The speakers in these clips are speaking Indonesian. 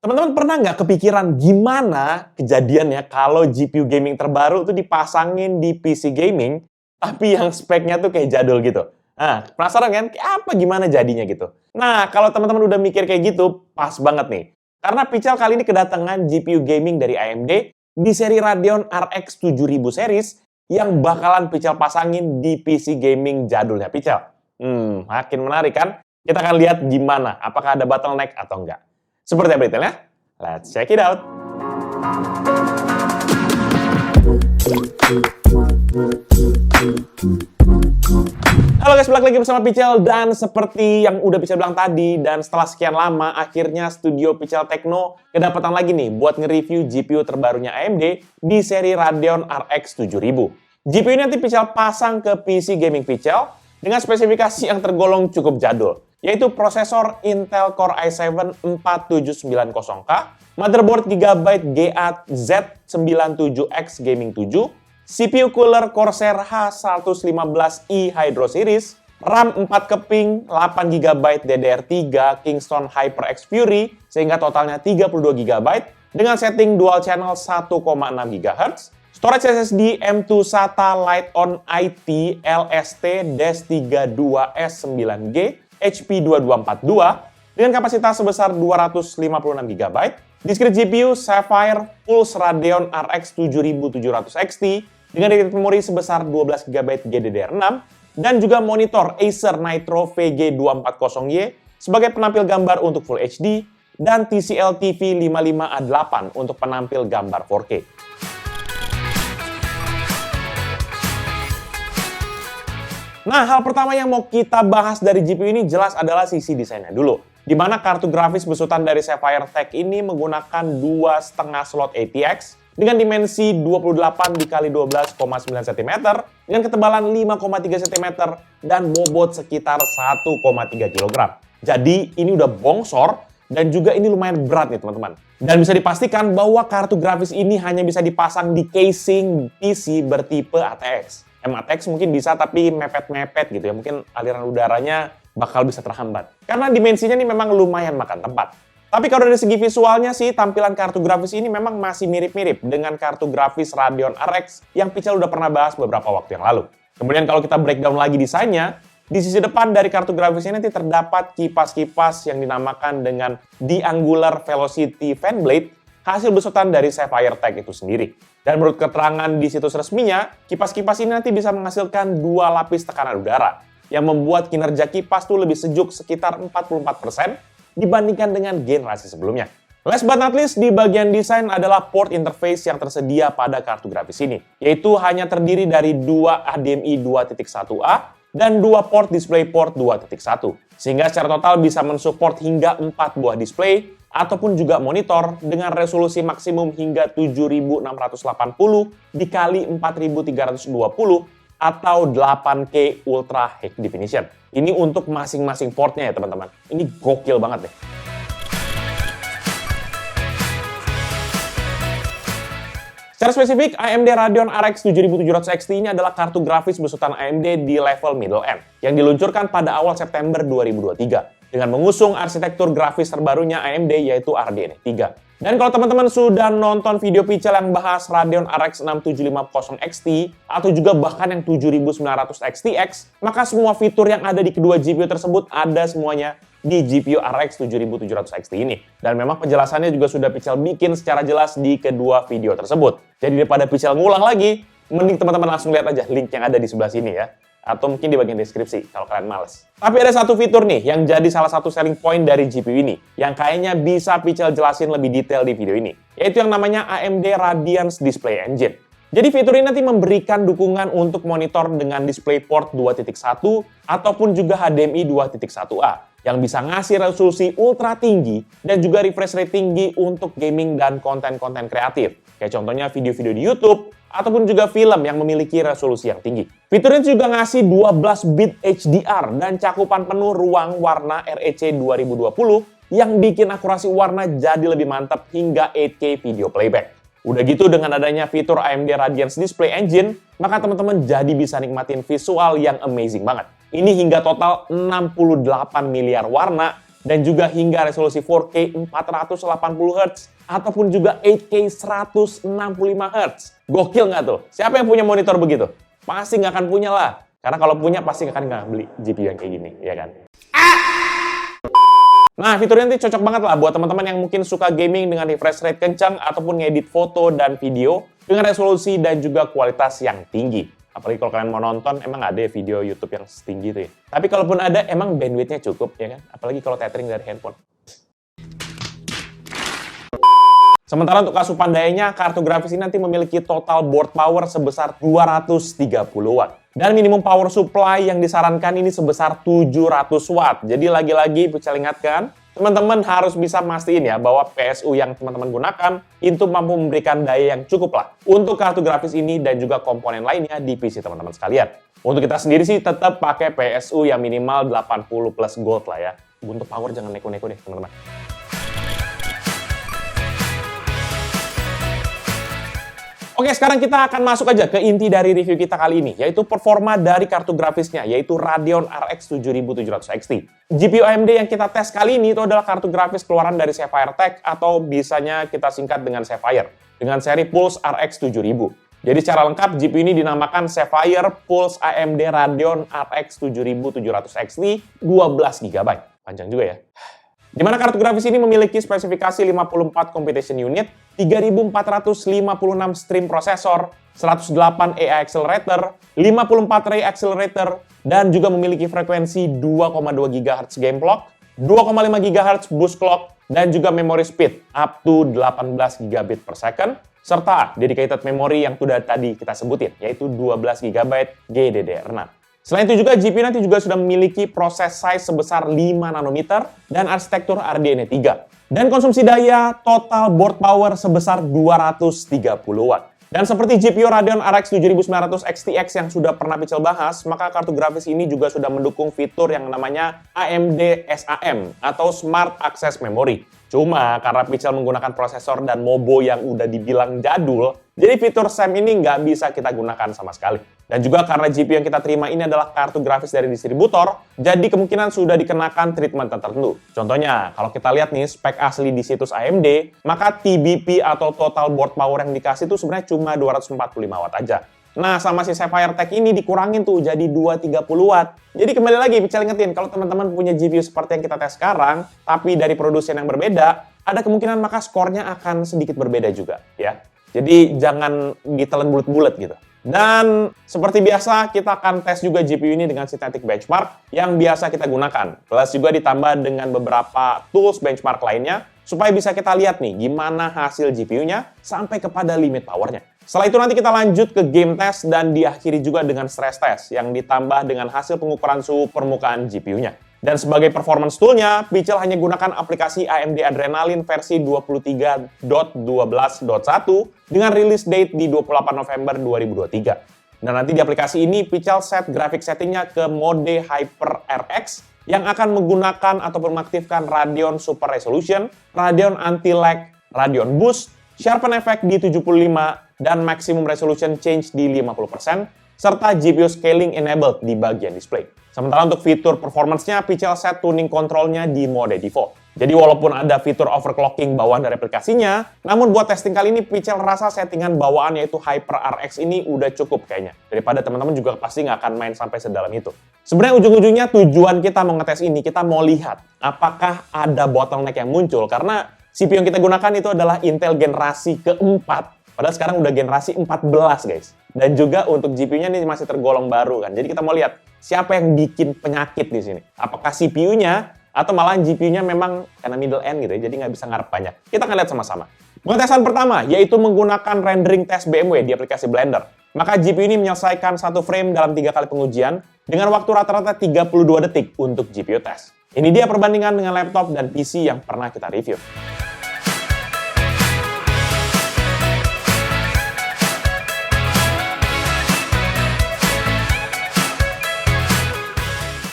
Teman-teman pernah nggak kepikiran gimana kejadiannya kalau GPU gaming terbaru tuh dipasangin di PC gaming, tapi yang speknya tuh kayak jadul gitu? Nah, penasaran kan? Kayak apa gimana jadinya gitu? Nah, kalau teman-teman udah mikir kayak gitu, pas banget nih. Karena Pical kali ini kedatangan GPU gaming dari AMD di seri Radeon RX 7000 series yang bakalan Pical pasangin di PC gaming jadulnya Pical. Makin menarik kan? Kita akan lihat gimana, apakah ada bottleneck atau enggak. Seperti apa detailnya? Let's check it out! Halo guys, balik lagi bersama Pical, dan seperti yang udah Pical bilang tadi, dan setelah sekian lama, akhirnya studio Pical Tekno kedapatan lagi nih buat nge-review GPU terbarunya AMD di seri Radeon RX 7000. GPU ini nanti Pical pasang ke PC gaming Pical dengan spesifikasi yang tergolong cukup jadul, yaitu prosesor Intel Core i7 4790K, motherboard Gigabyte GA-Z97X Gaming 7, CPU cooler Corsair H115i Hydro Series, RAM 4 keping, 8GB DDR3 Kingston HyperX Fury, sehingga totalnya 32GB, dengan setting dual channel 1,6 GHz, storage SSD M2 SATA Lite-On IT LST-32S9G HP2242 dengan kapasitas sebesar 256GB, discrete GPU Sapphire Pulse Radeon RX 7700 XT dengan dedicated memori sebesar 12GB GDDR6 dan juga monitor Acer Nitro VG240Y sebagai penampil gambar untuk Full HD dan TCL TV 55A8 untuk penampil gambar 4K. Nah, hal pertama yang mau kita bahas dari GPU ini jelas adalah sisi desainnya dulu. Di mana kartu grafis besutan dari Sapphire Tech ini menggunakan 2,5 slot ATX dengan dimensi 28 x 12,9 cm dengan ketebalan 5,3 cm dan bobot sekitar 1,3 kg. Jadi ini udah bongsor dan juga ini lumayan berat nih teman-teman. Dan bisa dipastikan bahwa kartu grafis ini hanya bisa dipasang di casing PC bertipe ATX. ATX mungkin bisa tapi mepet-mepet gitu ya, mungkin aliran udaranya bakal bisa terhambat. Karena dimensinya ini memang lumayan makan tempat. Tapi kalau dari segi visualnya sih, tampilan kartu grafis ini memang masih mirip-mirip dengan kartu grafis Radeon RX yang Pical udah pernah bahas beberapa waktu yang lalu. Kemudian kalau kita breakdown lagi desainnya, di sisi depan dari kartu grafis ini nanti terdapat kipas-kipas yang dinamakan dengan The-Angular Velocity Fan Blade, hasil besutan dari Sapphire Tech itu sendiri. Dan menurut keterangan di situs resminya, kipas-kipas ini nanti bisa menghasilkan 2 lapis tekanan udara, yang membuat kinerja kipas tuh lebih sejuk sekitar 44% dibandingkan dengan generasi sebelumnya. Last but not least, di bagian desain adalah port interface yang tersedia pada kartu grafis ini, yaitu hanya terdiri dari 2 HDMI 2.1A dan 2 port DisplayPort 2.1, sehingga secara total bisa mensupport hingga 4 buah display ataupun juga monitor dengan resolusi maksimum hingga 7680 dikali 4320 atau 8K Ultra High Definition. Ini untuk masing-masing portnya ya teman-teman. Ini gokil banget deh. Secara spesifik, AMD Radeon RX 7700 XT ini adalah kartu grafis besutan AMD di level middle end yang diluncurkan pada awal September 2023 dengan mengusung arsitektur grafis terbarunya AMD yaitu RDNA 3. Dan kalau teman-teman sudah nonton video Pical yang bahas Radeon RX 6750 XT atau juga bahkan yang 7900 XTX, maka semua fitur yang ada di kedua GPU tersebut ada semuanya di GPU RX 7700 XT ini. Dan memang penjelasannya juga sudah Pical bikin secara jelas di kedua video tersebut. Jadi daripada Pical ngulang lagi, mending teman-teman langsung lihat aja link yang ada di sebelah sini ya. Atau mungkin di bagian deskripsi kalau kalian males. Tapi ada satu fitur nih yang jadi salah satu selling point dari GPU ini, yang kayaknya bisa Pical jelasin lebih detail di video ini, yaitu yang namanya AMD Radiance Display Engine. Jadi fitur ini nanti memberikan dukungan untuk monitor dengan DisplayPort 2.1 ataupun juga HDMI 2.1A yang bisa ngasih resolusi ultra tinggi dan juga refresh rate tinggi untuk gaming dan konten-konten kreatif. Kayak contohnya video-video di YouTube ataupun juga film yang memiliki resolusi yang tinggi. Fitur ini juga ngasih 12-bit HDR dan cakupan penuh ruang warna REC 2020 yang bikin akurasi warna jadi lebih mantap hingga 8K video playback. Udah gitu dengan adanya fitur AMD Radiance Display Engine, maka teman-teman jadi bisa nikmatin visual yang amazing banget. Ini hingga total 68 miliar warna dan juga hingga resolusi 4K 480Hz ataupun juga 8K 165Hz. Gokil nggak tuh? Siapa yang punya monitor begitu? Pasti nggak akan punya lah. Karena kalau punya pasti akan nggak beli GPU yang kayak gini, ya kan? Nah, fiturnya nanti cocok banget lah buat teman-teman yang mungkin suka gaming dengan refresh rate kencang ataupun ngedit foto dan video dengan resolusi dan juga kualitas yang tinggi. Apalagi kalau kalian mau nonton, emang ada ya video YouTube yang setinggi itu ya. Tapi kalaupun ada, emang bandwidth-nya cukup ya kan? Apalagi kalau tethering dari handphone. Sementara untuk asupan dayanya, kartu grafis ini nanti memiliki total board power sebesar 230 watt. Dan minimum power supply yang disarankan ini sebesar 700 watt. Jadi lagi-lagi bisa ingatkan, teman-teman harus bisa mastiin ya bahwa PSU yang teman-teman gunakan itu mampu memberikan daya yang cukup lah untuk kartu grafis ini dan juga komponen lainnya di PC teman-teman sekalian. Untuk kita sendiri sih tetap pakai PSU yang minimal 80 plus gold lah ya. Untuk power jangan neko-neko deh teman-teman. Oke, sekarang kita akan masuk aja ke inti dari review kita kali ini, yaitu performa dari kartu grafisnya, yaitu Radeon RX 7700 XT. GPU AMD yang kita tes kali ini itu adalah kartu grafis keluaran dari Sapphire Tech atau bisanya kita singkat dengan Sapphire, dengan seri Pulse RX 7000. Jadi secara lengkap, GPU ini dinamakan Sapphire Pulse AMD Radeon RX 7700 XT 12GB. Panjang juga ya. Di mana kartu grafis ini memiliki spesifikasi 54 computation unit, 3456 stream processor, 108 AI accelerator, 54 ray accelerator, dan juga memiliki frekuensi 2,2 GHz game clock, 2,5 GHz boost clock, dan juga memory speed up to 18 gigabit per second, serta dedicated memory yang sudah tadi kita sebutin, yaitu 12 GB GDDR6. Selain itu juga, GPU nanti juga sudah memiliki proses size sebesar 5 nanometer dan arsitektur RDNA 3. Dan konsumsi daya total board power sebesar 230 watt. Dan seperti GPU Radeon RX 7900 XTX yang sudah pernah Picel bahas, maka kartu grafis ini juga sudah mendukung fitur yang namanya AMD SAM atau Smart Access Memory. Cuma karena Picel menggunakan prosesor dan MOBO yang udah dibilang jadul, jadi fitur SAM ini nggak bisa kita gunakan sama sekali. Dan juga karena GPU yang kita terima ini adalah kartu grafis dari distributor, jadi kemungkinan sudah dikenakan treatment tertentu. Contohnya, kalau kita lihat nih spek asli di situs AMD, maka TBP atau total board power yang dikasih itu sebenarnya cuma 245 watt aja. Nah, sama si Sapphire Tech ini dikurangin tuh jadi 230 watt. Jadi kembali lagi, Picel ingetin, kalau teman-teman punya GPU seperti yang kita tes sekarang, tapi dari produsen yang berbeda, ada kemungkinan maka skornya akan sedikit berbeda juga, ya. Jadi jangan ditelan bulat-bulat gitu. Dan seperti biasa, kita akan tes juga GPU ini dengan synthetic benchmark yang biasa kita gunakan. Plus juga ditambah dengan beberapa tools benchmark lainnya, supaya bisa kita lihat nih gimana hasil GPU-nya sampai kepada limit powernya. Setelah itu nanti kita lanjut ke game test dan diakhiri juga dengan stress test yang ditambah dengan hasil pengukuran suhu permukaan GPU-nya. Dan sebagai performance tool-nya, Picel hanya gunakan aplikasi AMD Adrenalin versi 23.12.1 dengan release date di 28 November 2023. Dan nanti di aplikasi ini, Picel set grafik settingnya ke mode Hyper RX yang akan menggunakan atau mengaktifkan Radeon Super Resolution, Radeon Anti-Lag, Radeon Boost, Sharpen Effect di 75, dan Maximum Resolution Change di 50%, serta GPU Scaling Enabled di bagian display. Sementara untuk fitur performance-nya, Picel set tuning control-nya di mode default. Jadi walaupun ada fitur overclocking bawaan dari aplikasinya, namun buat testing kali ini Picel rasa settingan bawaan yaitu Hyper RX ini udah cukup kayaknya. Daripada teman-teman juga pasti nggak akan main sampai sedalam itu. Sebenarnya ujung-ujungnya tujuan kita mau ngetes ini, kita mau lihat apakah ada bottleneck yang muncul. Karena CPU yang kita gunakan itu adalah Intel generasi keempat. Padahal sekarang udah generasi 14 guys. Dan juga untuk GPU-nya ini masih tergolong baru kan. Jadi kita mau lihat siapa yang bikin penyakit di sini. Apakah CPU-nya atau malah GPU-nya memang karena middle end gitu ya. Jadi nggak bisa ngarep banyak. Kita akan lihat sama-sama. Pengetesan pertama yaitu menggunakan rendering test BMW di aplikasi Blender. Maka GPU ini menyelesaikan satu frame dalam 3 kali pengujian dengan waktu rata-rata 32 detik untuk GPU test. Ini dia perbandingan dengan laptop dan PC yang pernah kita review.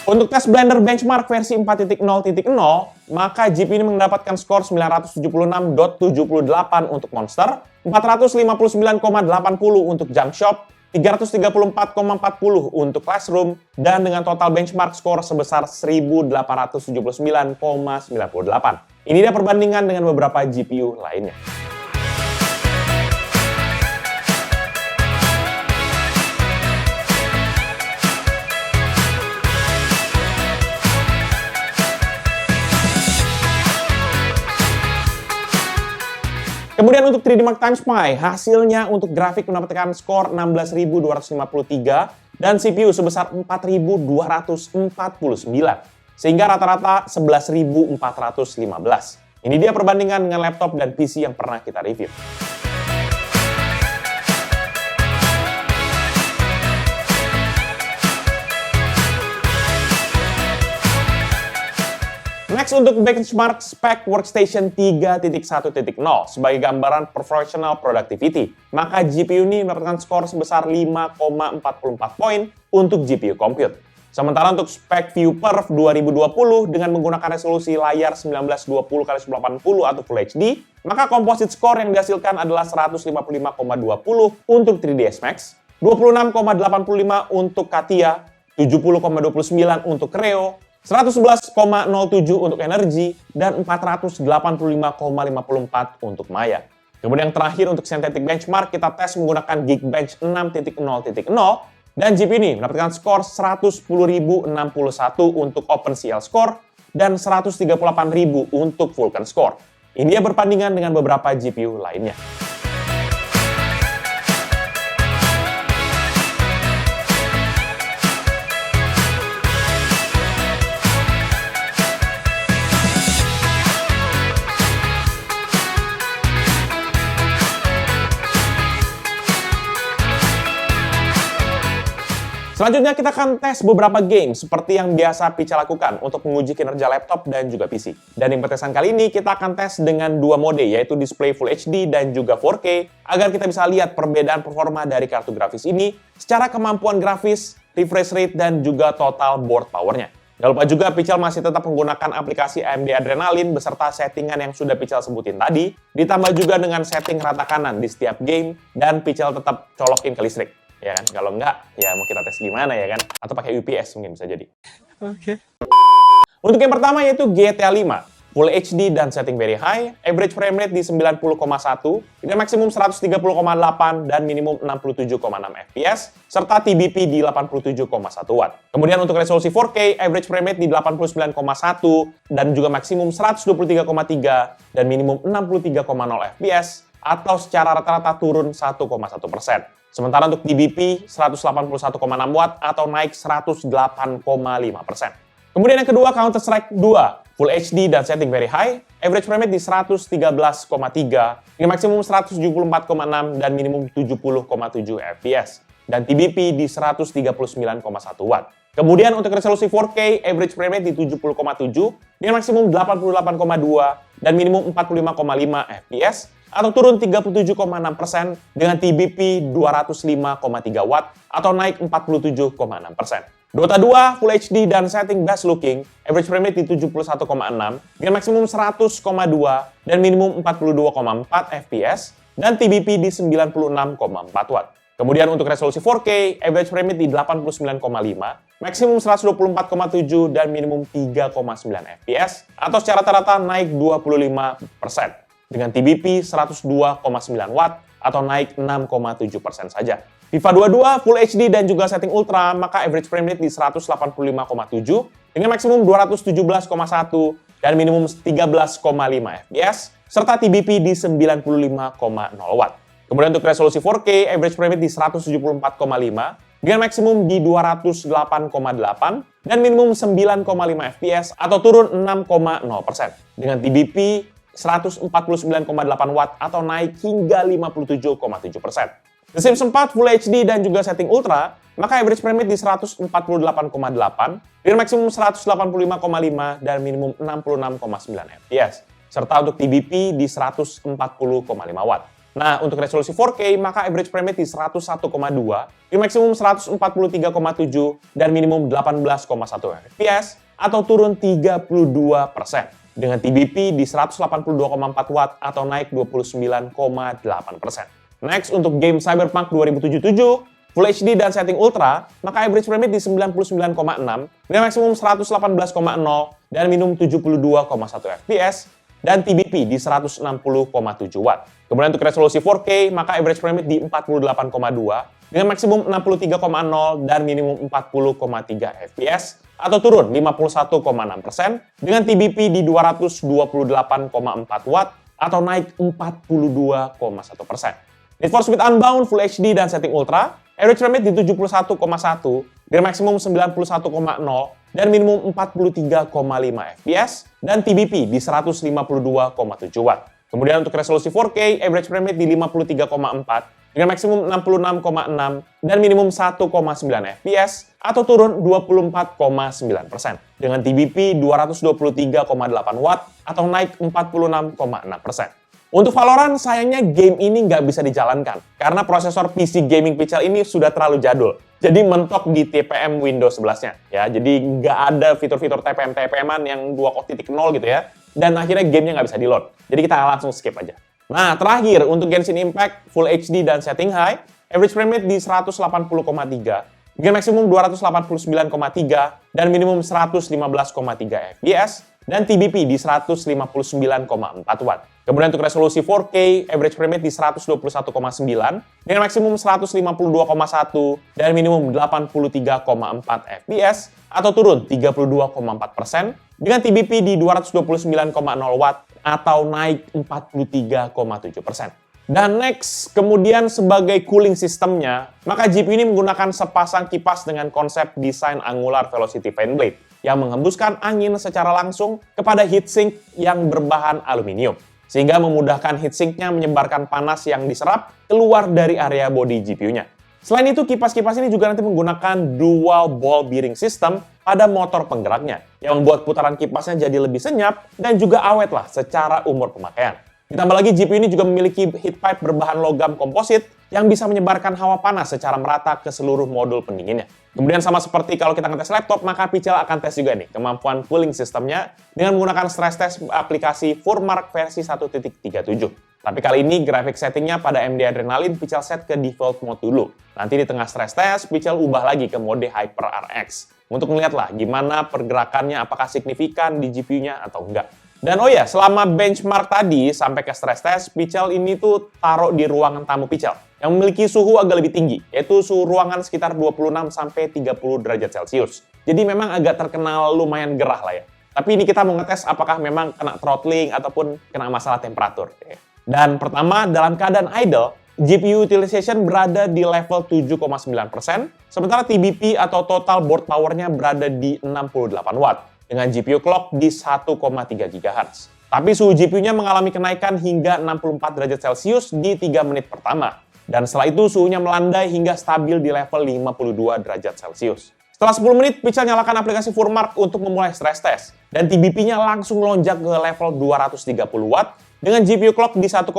Untuk tes Blender benchmark versi 4.0.0, maka GPU ini mendapatkan skor 976.78 untuk Monster, 459,80 untuk Jump Shop, 334,40 untuk Classroom, dan dengan total benchmark skor sebesar 1879,98. Ini dia perbandingan dengan beberapa GPU lainnya. Kemudian untuk 3D Mark Times Pi, hasilnya untuk grafik mendapatkan skor 16.253 dan CPU sebesar 4.249, sehingga rata-rata 11.415. Ini dia perbandingan dengan laptop dan PC yang pernah kita review. Next, untuk benchmark spek workstation 3.1.0 sebagai gambaran professional productivity, maka GPU ini mendapatkan skor sebesar 5,44 poin untuk GPU compute. Sementara untuk spek ViewPerf 2020 dengan menggunakan resolusi layar 1920x1080 atau Full HD, maka composite score yang dihasilkan adalah 155,20 untuk 3ds Max, 26,85 untuk Katia, 70,29 untuk Creo, 111,07 untuk Energy, dan 485,54 untuk Maya. Kemudian yang terakhir untuk synthetic benchmark, kita tes menggunakan Geekbench 6.0.0, dan GPU ini mendapatkan skor 110.061 untuk OpenCL score, dan 138.000 untuk Vulkan score. Ini dia berbandingan dengan beberapa GPU lainnya. Selanjutnya kita akan tes beberapa game seperti yang biasa Picha lakukan untuk menguji kinerja laptop dan juga PC. Dan di pertesan kali ini kita akan tes dengan dua mode, yaitu display Full HD dan juga 4K, agar kita bisa lihat perbedaan performa dari kartu grafis ini secara kemampuan grafis, refresh rate, dan juga total board powernya. Jangan lupa juga Pichal masih tetap menggunakan aplikasi AMD Adrenalin beserta settingan yang sudah Pichal sebutin tadi, ditambah juga dengan setting rata kanan di setiap game, dan Pichal tetap colokin ke listrik. Ya kan, kalau enggak, ya mau kita tes gimana ya kan? Atau pakai UPS mungkin bisa jadi. Oke. Untuk yang pertama yaitu GTA 5. Full HD dan setting very high, average frame rate di 90,1, dengan maksimum 130,8 dan minimum 67,6 fps, serta TBP di 87,1 watt. Kemudian untuk resolusi 4K, average frame rate di 89,1 dan juga maksimum 123,3 dan minimum 63,0 fps, atau secara rata-rata turun 1,1%. Sementara untuk TBP 181,6 watt atau naik 108,5%. Kemudian yang kedua Counter-Strike 2, Full HD dan setting very high, average frame rate di 113,3, dengan maksimum 174,6 dan minimum 70,7 fps, dan TBP di 139,1 watt. Kemudian untuk resolusi 4K, average frame rate di 70,7, dengan maksimum 88,2 dan minimum 45,5 fps, atau turun 37,6% dengan TBP 205,3 watt atau naik 47,6%. Dota 2 Full HD dan setting best looking, average frame rate di 71,6 dengan maksimum 100,2 dan minimum 42,4 fps dan TBP di 96,4 watt. Kemudian untuk resolusi 4K, average frame rate di 89,5, maksimum 124,7 dan minimum 3,9 fps atau secara rata-rata naik 25%. Dengan TBP 102,9 watt atau naik 6,7% saja. FIFA 22 Full HD dan juga setting Ultra, maka average frame rate di 185,7 dengan maksimum 217,1 dan minimum 13,5 fps, serta TBP di 95,0 watt. Kemudian untuk resolusi 4K, average frame rate di 174,5 dengan maksimum di 208,8 dan minimum 9,5 fps atau turun 6,0%. Dengan TBP 149,8 watt atau naik hingga 57,7%. The Sims 4 Full HD dan juga setting Ultra, maka average frame rate di 148,8 dengan maksimum 185,5 dan minimum 66,9 fps, serta untuk TBP di 140,5 watt. Nah, untuk resolusi 4K, maka average frame rate di 101,2 dengan maksimum 143,7 dan minimum 18,1 fps atau turun 32%. Dengan TBP di 182,4 watt atau naik 29,8%. Next, untuk game Cyberpunk 2077, Full HD dan setting Ultra, maka average frame rate di 99,6 dengan maksimum 118,0 dan minimum 72,1 fps dan TBP di 160,7 watt. Kemudian untuk resolusi 4K, maka average frame rate di 48,2 dengan maksimum 63,0 dan minimum 40,3 fps atau turun 51,6% dengan TBP di 228,4 watt atau naik 42,1%. Need for Speed Unbound Full HD dan setting Ultra, average frame rate di 71,1 dengan maksimum 91,0 dan minimum 43,5 fps dan TBP di 152,7 watt. Kemudian untuk resolusi 4K, average frame rate di 53,4 dengan maksimum 66,6 dan minimum 1,9 fps atau turun 24,9% dengan TBP 223,8 watt atau naik 46,6%. Untuk Valorant, sayangnya game ini nggak bisa dijalankan karena prosesor PC gaming Pichel ini sudah terlalu jadul. Jadi mentok di TPM Windows 11-nya. Ya, jadi nggak ada fitur-fitur TPM-TPM-an yang 2.0 gitu ya. Dan akhirnya gamenya nggak bisa di-load. Jadi kita langsung skip aja. Nah, terakhir untuk Genshin Impact Full HD dan setting high, average frame rate di 180,3 dengan maksimum 289,3 dan minimum 115,3 fps dan TBP di 159,4 watt. Kemudian untuk resolusi 4K, average frame rate di 121,9 dengan maksimum 152,1 dan minimum 83,4 fps atau turun 32,4% dengan TBP di 229,0 watt atau naik 43,7%. Dan next, kemudian sebagai cooling sistemnya, maka GPU ini menggunakan sepasang kipas dengan konsep desain angular velocity fan blade yang menghembuskan angin secara langsung kepada heatsink yang berbahan aluminium, sehingga memudahkan heatsinknya menyebarkan panas yang diserap keluar dari area bodi GPU-nya. Selain itu, kipas-kipas ini juga nanti menggunakan dual ball bearing system pada motor penggeraknya, yang membuat putaran kipasnya jadi lebih senyap dan juga awet lah secara umur pemakaian. Ditambah lagi, GPU ini juga memiliki heat pipe berbahan logam komposit yang bisa menyebarkan hawa panas secara merata ke seluruh modul pendinginnya. Kemudian sama seperti kalau kita ngetes laptop, maka Pichel akan tes juga nih kemampuan cooling sistemnya dengan menggunakan stress test aplikasi Furmark versi 1.37. Tapi kali ini grafik settingnya pada AMD Adrenalin Pichel set ke default mode dulu. Nanti di tengah stress test, Pichel ubah lagi ke mode HyperRX untuk melihat lah gimana pergerakannya, apakah signifikan di GPU-nya atau enggak. Dan oh ya, selama benchmark tadi sampai ke stress test, Pichel ini tuh taruh di ruangan tamu Pichel yang memiliki suhu agak lebih tinggi, yaitu suhu ruangan sekitar 26 sampai 30 derajat Celcius. Jadi memang agak terkenal lumayan gerah lah ya. Tapi ini kita mau ngetes apakah memang kena throttling ataupun kena masalah temperatur. Dan pertama, dalam keadaan idle, GPU utilization berada di level 7,9%, sementara TBP atau total board power-nya berada di 68 watt, dengan GPU clock di 1,3 GHz. Tapi suhu GPU-nya mengalami kenaikan hingga 64 derajat Celcius di 3 menit pertama. Dan setelah itu suhunya melandai hingga stabil di level 52 derajat Celcius. Setelah 10 menit, Pichel nyalakan aplikasi Furmark untuk memulai stress test. Dan TBP-nya langsung lonjak ke level 230 watt dengan GPU clock di 1,9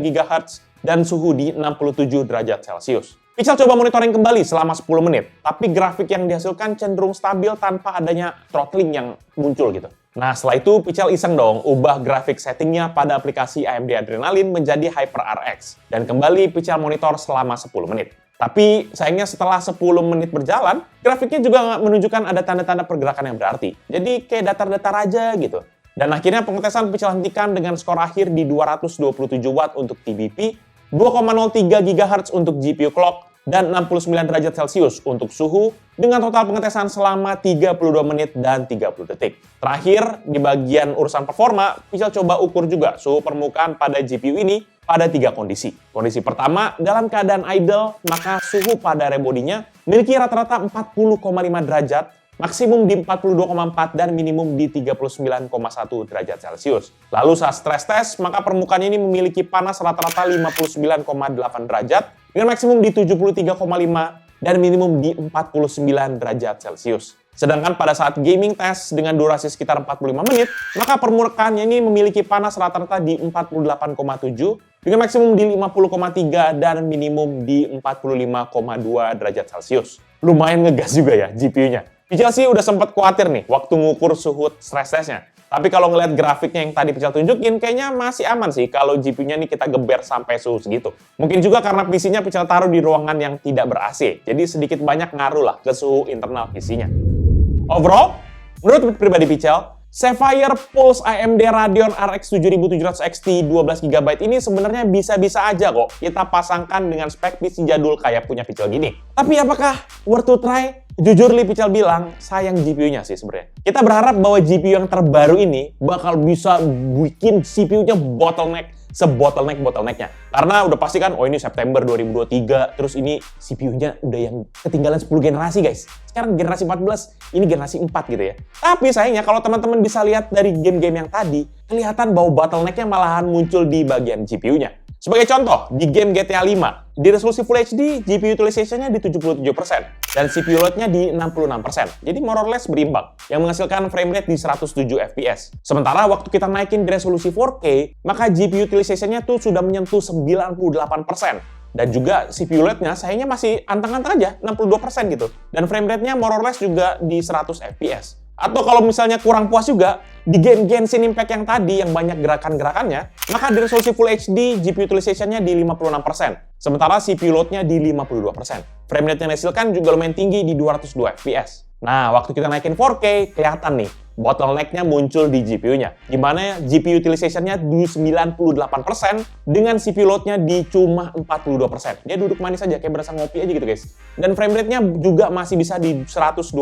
GHz dan suhu di 67 derajat Celcius. Pichel coba monitoring kembali selama 10 menit, tapi grafik yang dihasilkan cenderung stabil tanpa adanya throttling yang muncul gitu. Nah, setelah itu Pichel iseng dong ubah grafik settingnya pada aplikasi AMD Adrenalin menjadi HyperRX. Dan kembali Pichel monitor selama 10 menit. Tapi sayangnya setelah 10 menit berjalan, grafiknya juga nggak menunjukkan ada tanda-tanda pergerakan yang berarti. Jadi kayak datar-datar aja gitu. Dan akhirnya pengetesan Pichel hentikan dengan skor akhir di 227 watt untuk TBP, 2,03 GHz untuk GPU clock, dan 69 derajat Celcius untuk suhu dengan total pengetesan selama 32 menit dan 30 detik. Terakhir, di bagian urusan performa, Pichel coba ukur juga suhu permukaan pada GPU ini pada 3 kondisi. Kondisi pertama, dalam keadaan idle, maka suhu pada rebodinya memiliki rata-rata 40,5 derajat, maksimum di 42,4 dan minimum di 39,1 derajat Celcius. Lalu saat stress test, maka permukaannya ini memiliki panas rata-rata 59,8 derajat dengan maksimum di 73,5 dan minimum di 49 derajat Celcius. Sedangkan pada saat gaming test dengan durasi sekitar 45 menit, maka permukaannya ini memiliki panas rata-rata di 48,7 dengan maksimum di 50,3 dan minimum di 45,2 derajat Celcius. Lumayan ngegas juga ya GPU-nya. Pichel sih udah sempat khawatir nih waktu ngukur suhu stress test-nya. Tapi kalau ngeliat grafiknya yang tadi Pical tunjukin, kayaknya masih aman sih kalau GPU-nya nih kita geber sampai suhu segitu. Mungkin juga karena PC-nya Pical taruh di ruangan yang tidak ber-AC, jadi sedikit banyak ngaruh lah ke suhu internal PC-nya. Overall, menurut pribadi Pical, Sapphire Pulse AMD Radeon RX 7700 XT 12GB ini sebenarnya bisa-bisa aja kok kita pasangkan dengan spek PC jadul kayak punya Pical gini. Tapi apakah worth to try? Jujur li Pical bilang, sayang GPU-nya sih sebenarnya. Kita berharap bahwa GPU yang terbaru ini bakal bisa bikin CPU-nya bottleneck-nya. Karena udah pasti kan, oh ini September 2023, terus ini CPU-nya udah yang ketinggalan 10 generasi guys. Sekarang generasi 14, ini generasi 4 gitu ya. Tapi sayangnya kalau teman-teman bisa lihat dari game-game yang tadi, kelihatan bahwa bottleneck-nya malahan muncul di bagian GPU-nya. Sebagai contoh, di game GTA 5, di resolusi Full HD, GPU utilization-nya di 77%, dan CPU load-nya di 66%. Jadi more or less berimbang, yang menghasilkan frame rate di 107 FPS. Sementara waktu kita naikin di resolusi 4K, maka GPU utilization-nya tuh sudah menyentuh 98%. Dan juga CPU load-nya sayangnya masih anteng-anteng aja, 62% gitu. Dan frame rate-nya more or less juga di 100 FPS. Atau kalau misalnya kurang puas juga, di game Genshin Impact yang tadi yang banyak gerakan-gerakannya, maka di resolusi Full HD, GPU utilization-nya di 56%. Sementara CPU load-nya di 52%. Frame rate yang dihasilkan juga lumayan tinggi di 202 FPS. Nah, waktu kita naikin 4K, kelihatan nih, bottleneck-nya muncul di GPU-nya. Dimana GPU utilization-nya di 98% dengan CPU load-nya di cuma 42%. Dia duduk manis aja, kayak berasa ngopi aja gitu guys. Dan frame rate-nya juga masih bisa di 128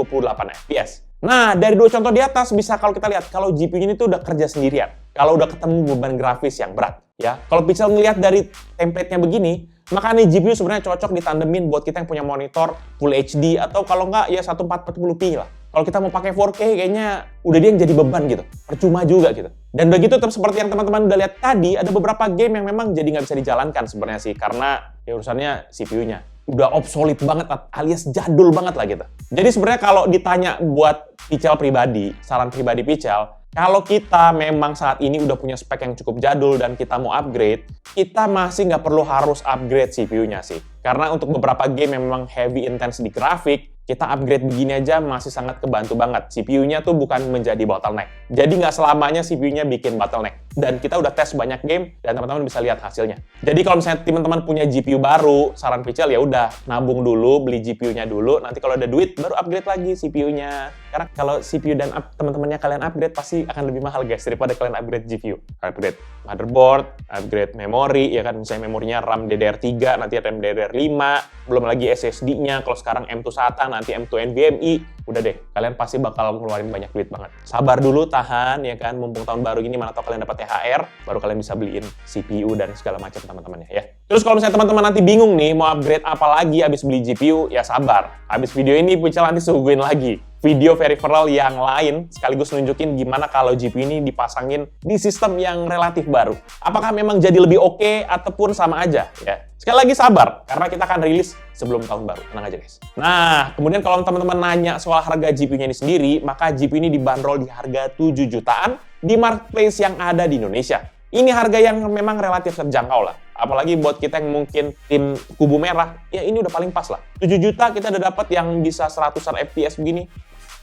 FPS. Nah, dari dua contoh di atas bisa kalau kita lihat kalau GPU ini tuh udah kerja sendirian. Kalau udah ketemu beban grafis yang berat, ya. Kalau Pical ngelihat dari template-nya begini, maka nih GPU sebenarnya cocok ditandemin buat kita yang punya monitor Full HD atau kalau nggak ya 1440p lah. Kalau kita mau pakai 4K kayaknya udah dia yang jadi beban gitu. Percuma juga gitu. Dan begitu seperti yang teman-teman udah lihat tadi, ada beberapa game yang memang jadi nggak bisa dijalankan sebenarnya sih karena ya urusannya CPU-nya. Udah obsolete banget alias jadul banget lah gitu. Jadi sebenarnya kalau ditanya buat Pical pribadi, saran pribadi Pical, kalau kita memang saat ini udah punya spek yang cukup jadul dan kita mau upgrade, kita masih nggak perlu harus upgrade CPU-nya sih. Karena untuk beberapa game yang memang heavy intense di grafik, kita upgrade begini aja masih sangat kebantu banget. CPU-nya tuh bukan menjadi bottleneck. Jadi nggak selamanya CPU-nya bikin bottleneck. Dan kita udah tes banyak game, dan teman-teman bisa lihat hasilnya. Jadi kalau misalnya teman-teman punya GPU baru, saran Pical ya udah nabung dulu, beli GPU-nya dulu. Nanti kalau ada duit, baru upgrade lagi CPU-nya. Karena kalau CPU dan teman-temannya kalian upgrade, pasti akan lebih mahal guys, daripada kalian upgrade GPU. Upgrade motherboard, upgrade memori, ya kan, misalnya memorinya RAM DDR3, nanti ada RAM DDR5, belum lagi SSD-nya, kalau sekarang M2 SATA, nanti M2 NVMe, udah deh, kalian pasti bakal ngeluarin banyak duit banget. Sabar dulu, tahan, ya kan, mumpung tahun baru gini, mana tau kalian dapat THR, baru kalian bisa beliin CPU dan segala macam teman-temannya ya. Terus kalau misalnya teman-teman nanti bingung nih, mau upgrade apa lagi abis beli GPU, ya sabar. Abis video ini, Pical nanti suguhin lagi video peripheral yang lain, sekaligus nunjukin gimana kalau GPU ini dipasangin di sistem yang relatif baru. Apakah memang jadi lebih oke ataupun sama aja ya. Sekali lagi sabar, karena kita akan rilis sebelum tahun baru. Tenang aja guys. Nah, kemudian kalau teman-teman nanya soal harga GPU-nya ini sendiri, maka GPU ini dibanderol di harga 7 jutaan di marketplace yang ada di Indonesia. Ini harga yang memang relatif terjangkau lah. Apalagi buat kita yang mungkin tim kubu merah, ya ini udah paling pas lah. 7 juta kita udah dapat yang bisa 100-an FPS begini.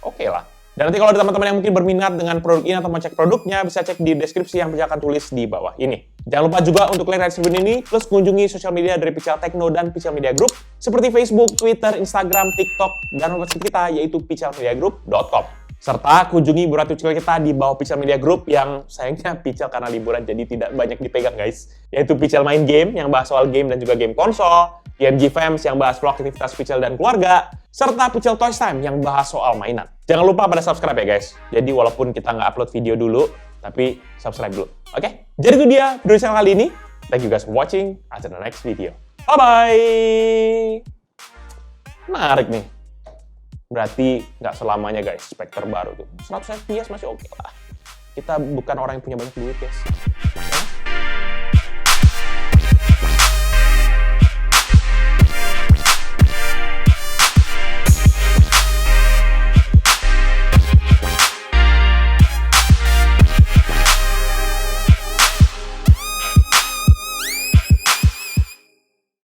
Oke lah. Dan nanti kalau ada teman-teman yang mungkin berminat dengan produk ini atau mau cek produknya, bisa cek di deskripsi yang Pical akan tulis di bawah ini. Jangan lupa juga untuk like video ini, plus kunjungi sosial media dari Pical Techno dan Pical Media Group, seperti Facebook, Twitter, Instagram, TikTok, dan website kita yaitu picalmediagroup.com. Serta kunjungi Burat Pical kita di bawah Pical Media Group yang sayangnya Pical karena liburan jadi tidak banyak dipegang guys. Yaitu Pical Main Game yang bahas soal game dan juga game konsol, PMG Fams yang bahas vlog aktivitas Pical dan keluarga, serta Pical Toys Time yang bahas soal mainan. Jangan lupa pada subscribe ya guys. Jadi walaupun kita nggak upload video dulu, tapi subscribe dulu. Oke? Jadi itu dia video channel kali ini. Thank you guys for watching. Until the next video. Bye-bye! Menarik nih. Berarti nggak selamanya guys spek terbaru tuh. 100 FPS masih oke lah. Kita bukan orang yang punya banyak duit guys.